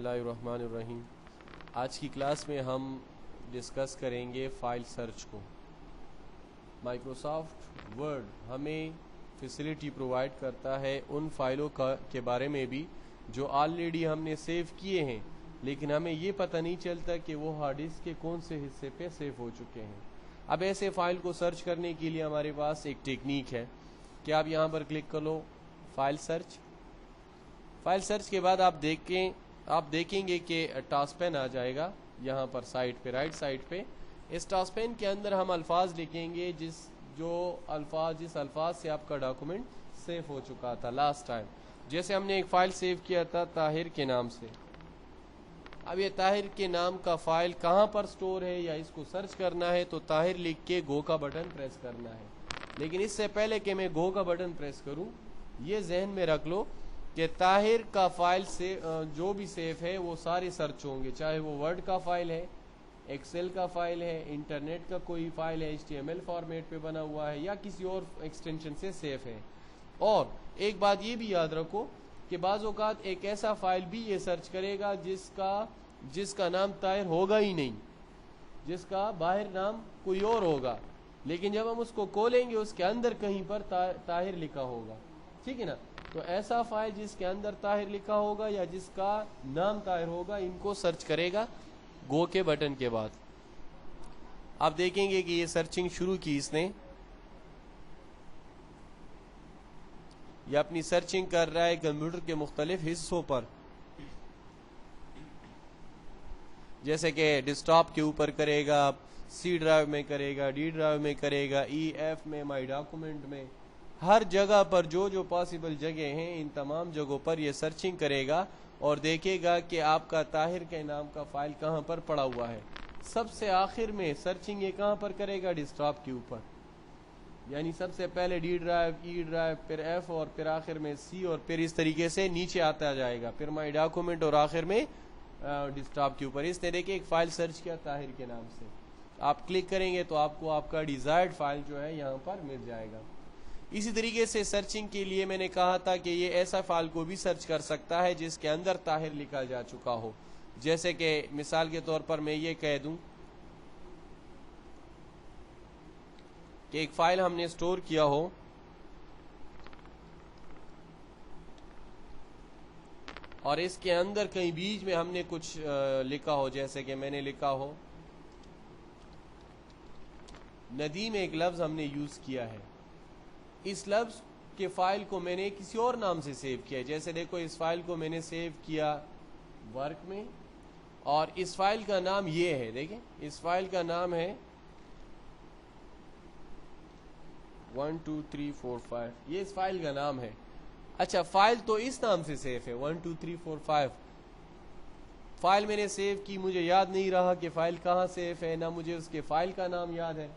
बिस्मिल्लाहिर्रहमानिर्रहीम। आज की क्लास में हम डिस्कस करेंगे फ़ाइल सर्च को। माइक्रोसॉफ्ट वर्ड हमें फैसिलिटी प्रोवाइड करता है उन फाइलों के बारे में भी जो ऑलरेडी हमने सेव किए हैं, लेकिन हमें ये पता नहीं चलता कि वो हार्ड डिस्क के कौन से हिस्से पे सेव हो चुके हैं। अब ऐसे फाइल को सर्च करने के लिए हमारे पास एक टेक्निक है कि आप यहाँ पर क्लिक कर लो फाइल सर्च। फाइल सर्च के बाद आप देखेंगे कि टास्क पेन आ जाएगा यहाँ पर साइड पे, राइट साइड पे। इस टास्क पेन के अंदर हम अल्फाज लिखेंगे जिस अल्फाज से आपका डॉक्यूमेंट सेव हो चुका था लास्ट टाइम। जैसे हमने एक फ़ाइल सेव किया था ताहिर के नाम से। अब ये ताहिर के नाम का फ़ाइल कहाँ पर स्टोर है या इसको सर्च करना है तो ताहिर लिख के गो का बटन प्रेस करना है। लेकिन इससे पहले कि मैं गो का बटन प्रेस करूँ, ये जहन में रख लो कि ताहिर का फाइल से जो भी सेव है वो सारे सर्च होंगे, चाहे वो वर्ड का फाइल है, एक्सेल का फाइल है, इंटरनेट का कोई फाइल है, HTML फॉर्मेट पे बना हुआ है या किसी और एक्सटेंशन से सेव है। और एक बात ये भी याद रखो कि बाज़ औक़ात एक ऐसा फाइल भी ये सर्च करेगा जिसका नाम ताहिर होगा ही नहीं, जिसका बाहर नाम कोई और होगा, लेकिन जब हम उसको खोलेंगे उसके अंदर कहीं पर ताहिर लिखा होगा। ठीक है ना? तो ऐसा फाइल जिसके अंदर ताहिर लिखा होगा या जिसका नाम ताहिर होगा, इनको सर्च करेगा गो के बटन के बाद। आप देखेंगे कि ये सर्चिंग शुरू की इसने, ये अपनी सर्चिंग कर रहा है कंप्यूटर के मुख्तलिफ हिस्सों पर, जैसे कि डेस्कटॉप के ऊपर करेगा, C ड्राइव में करेगा, D ड्राइव में करेगा, EF में, माई डॉक्यूमेंट में, हर जगह पर जो पॉसिबल जगह हैं इन तमाम जगहों पर ये सर्चिंग करेगा और देखेगा कि आपका ताहिर के नाम का फाइल कहाँ पर पड़ा हुआ है। सबसे आखिर में सर्चिंग ये कहाँ पर करेगा? डेस्कटॉप के ऊपर, यानी सबसे पहले D ड्राइव, E ड्राइव, फिर F और फिर आखिर में C और फिर इस तरीके से नीचे आता जाएगा, फिर माई डॉक्यूमेंट और आखिर में डेस्कटॉप के ऊपर। इस तरह के एक फ़ाइल सर्च किया ताहिर के नाम से, आप क्लिक करेंगे तो आपको आपका डिज़ायर्ड फाइल जो है यहाँ पर मिल जाएगा। इसी तरीके से सर्चिंग के लिए मैंने कहा था कि ये ऐसा फाइल को भी सर्च कर सकता है जिसके अंदर ताहिर लिखा जा चुका हो। जैसे कि मिसाल के तौर पर मैं ये कह दूं कि एक फाइल हमने स्टोर किया हो और इसके अंदर कहीं बीच में हमने कुछ लिखा हो, जैसे कि मैंने लिखा हो नदीम, एक लफ्ज़ हमने यूज़ किया है। इस लफ्ज़ के फ़ाइल को मैंने किसी और नाम से सेव किया है। जैसे देखो, इस फाइल को मैंने सेव किया वर्क में और इस फाइल का नाम ये है, देखें इस फाइल का नाम है 1 2 3 4 5, ये इस फाइल का नाम है। अच्छा, फाइल तो इस नाम से सेव है 1 2 3 4 5। फाइल मैंने सेव की, मुझे याद नहीं रहा कि फाइल कहाँ सेव है, ना मुझे उसके फाइल का नाम याद है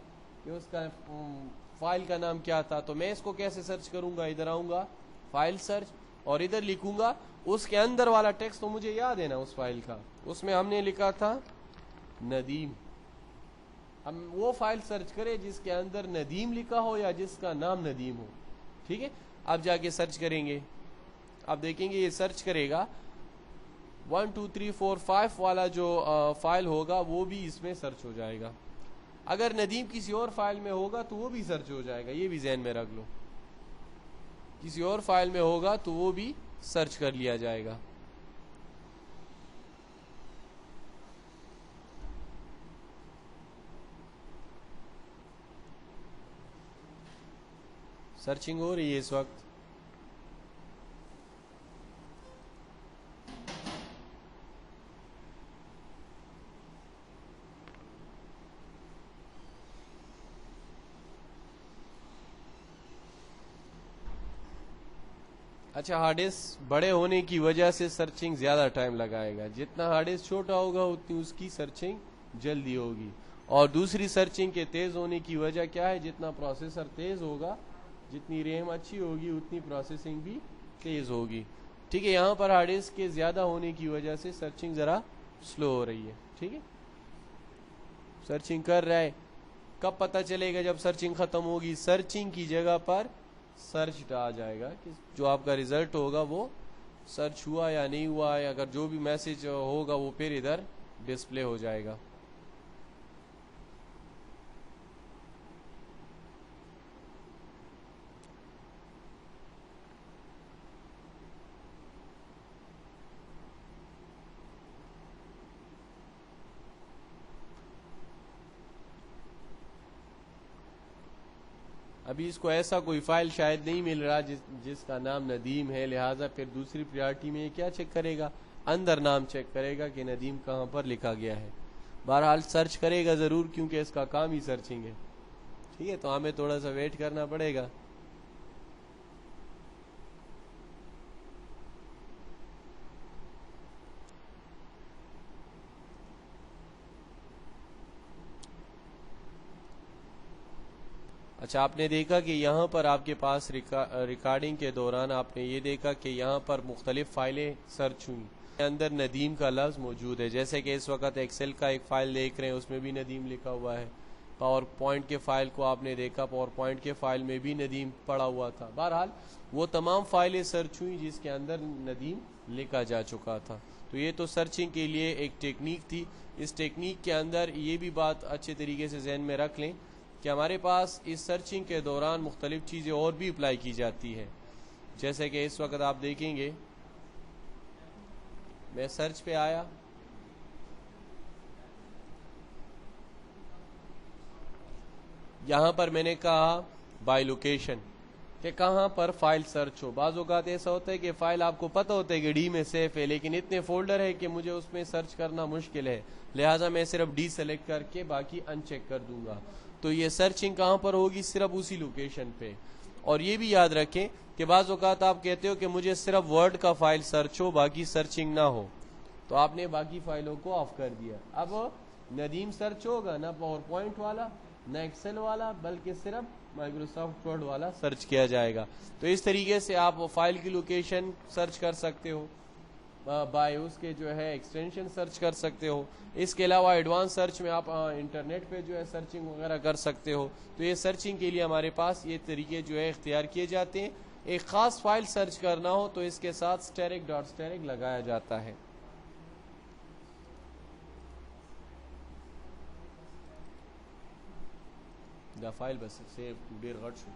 कि उसका फाइल का नाम क्या था। तो मैं इसको कैसे सर्च करूंगा? इधर आऊंगा फाइल सर्च और इधर लिखूंगा उसके अंदर वाला टेक्स्ट तो मुझे याद है ना उस फाइल का, उसमें हमने लिखा था नदीम। हम वो फाइल सर्च करें जिसके अंदर नदीम लिखा हो या जिसका नाम नदीम हो। ठीक है, अब जाके सर्च करेंगे, आप देखेंगे ये सर्च करेगा 1 2 3 4 5 वाला जो फाइल होगा वो भी इसमें सर्च हो जाएगा। अगर नदीम किसी और फाइल में होगा तो वो भी सर्च हो जाएगा, ये भी ज़हन में रख लो। किसी और फाइल में होगा तो वो भी सर्च कर लिया जाएगा। सर्चिंग हो रही है इस वक्त। अच्छा, हार्ड डिस्क बड़े होने की वजह से सर्चिंग ज़्यादा टाइम लगाएगा। जितना हार्ड डिस्क छोटा होगा उतनी उसकी सर्चिंग जल्दी होगी। और दूसरी सर्चिंग के तेज़ होने की वजह क्या है? जितना प्रोसेसर तेज़ होगा, जितनी रैम अच्छी होगी, उतनी प्रोसेसिंग भी तेज़ होगी। ठीक है, यहाँ पर हार्ड डिस्क के ज़्यादा होने की वजह से सर्चिंग ज़रा स्लो हो रही है। ठीक है, सर्चिंग कर रहा है। कब पता चलेगा? जब सर्चिंग ख़त्म होगी। सर्चिंग की जगह पर सर्च आ जाएगा कि जो आपका रिजल्ट होगा वो سرچ ہوا یا نہیں ہوا ہے، اگر جو بھی میسج ہوگا وہ پھر ادھر ڈسپلے ہو جائے گا. ابھی اس کو ایسا کوئی فائل شاید نہیں مل رہا جس کا نام ندیم ہے، لہٰذا پھر دوسری پریارٹی میں یہ کیا چیک کرے گا؟ اندر نام چیک کرے گا کہ ندیم کہاں پر لکھا گیا ہے. بہرحال سرچ کرے گا ضرور، کیونکہ اس کا کام ہی سرچنگ ہے. ٹھیک ہے، تو ہمیں تھوڑا سا ویٹ کرنا پڑے گا. اچھا، آپ نے دیکھا کہ یہاں پر آپ کے پاس ریکارڈنگ کے دوران آپ نے یہ دیکھا کہ یہاں پر مختلف فائلیں سرچ ہوئیں، اندر ندیم کا لفظ موجود ہے. جیسے کہ اس وقت ایکسل کا ایک فائل دیکھ رہے ہیں، اس میں بھی ندیم لکھا ہوا ہے. پاور پوائنٹ کے فائل کو آپ نے دیکھا، پاور پوائنٹ کے فائل میں بھی ندیم پڑا ہوا تھا. بہرحال وہ تمام فائلیں سرچ ہوئیں جس کے اندر ندیم لکھا جا چکا تھا. تو یہ تو سرچنگ کے لیے ایک ٹیکنیک تھی. اس ٹیکنیک کے اندر یہ بھی بات اچھے طریقے سے ذہن میں رکھ لیں کہ ہمارے پاس اس سرچنگ کے دوران مختلف چیزیں اور بھی اپلائی کی جاتی ہے. جیسے کہ اس وقت آپ دیکھیں گے، میں سرچ پہ آیا، یہاں پر میں نے کہا بائی لوکیشن کہ کہاں پر فائل سرچ ہو. بعض اوقات ایسا ہوتا ہے کہ فائل آپ کو پتہ ہوتا ہے کہ ڈی میں سیف ہے، لیکن اتنے فولڈر ہے کہ مجھے اس میں سرچ کرنا مشکل ہے، لہٰذا میں صرف ڈی سلیکٹ کر کے باقی ان چیک کر دوں گا. تو یہ سرچنگ کہاں پر ہوگی؟ صرف اسی لوکیشن پہ. اور یہ بھی یاد رکھیں کہ بعض اوقات آپ کہتے ہو کہ مجھے صرف ورڈ کا فائل سرچ ہو، باقی سرچنگ نہ ہو، تو آپ نے باقی فائلوں کو آف کر دیا. اب ندیم سرچ ہوگا، نہ پاور پوائنٹ والا نہ ایکسل والا، بلکہ صرف مائکروسافٹ ورڈ والا سرچ کیا جائے گا. تو اس طریقے سے آپ فائل کی لوکیشن سرچ کر سکتے ہو، بائی اس کے جو ہے ایکسٹینشن سرچ کر سکتے ہو. اس کے علاوہ ایڈوانس سرچ میں آپ انٹرنیٹ پہ جو ہے سرچنگ وغیرہ کر سکتے ہو. تو یہ سرچنگ کے لیے ہمارے پاس یہ طریقے جو ہے اختیار کیے جاتے ہیں. ایک خاص فائل سرچ کرنا ہو تو اس کے ساتھ اسٹیرک ڈاٹ اسٹیرک لگایا جاتا ہے. دا فائل بس سیو ډیر غټ شو.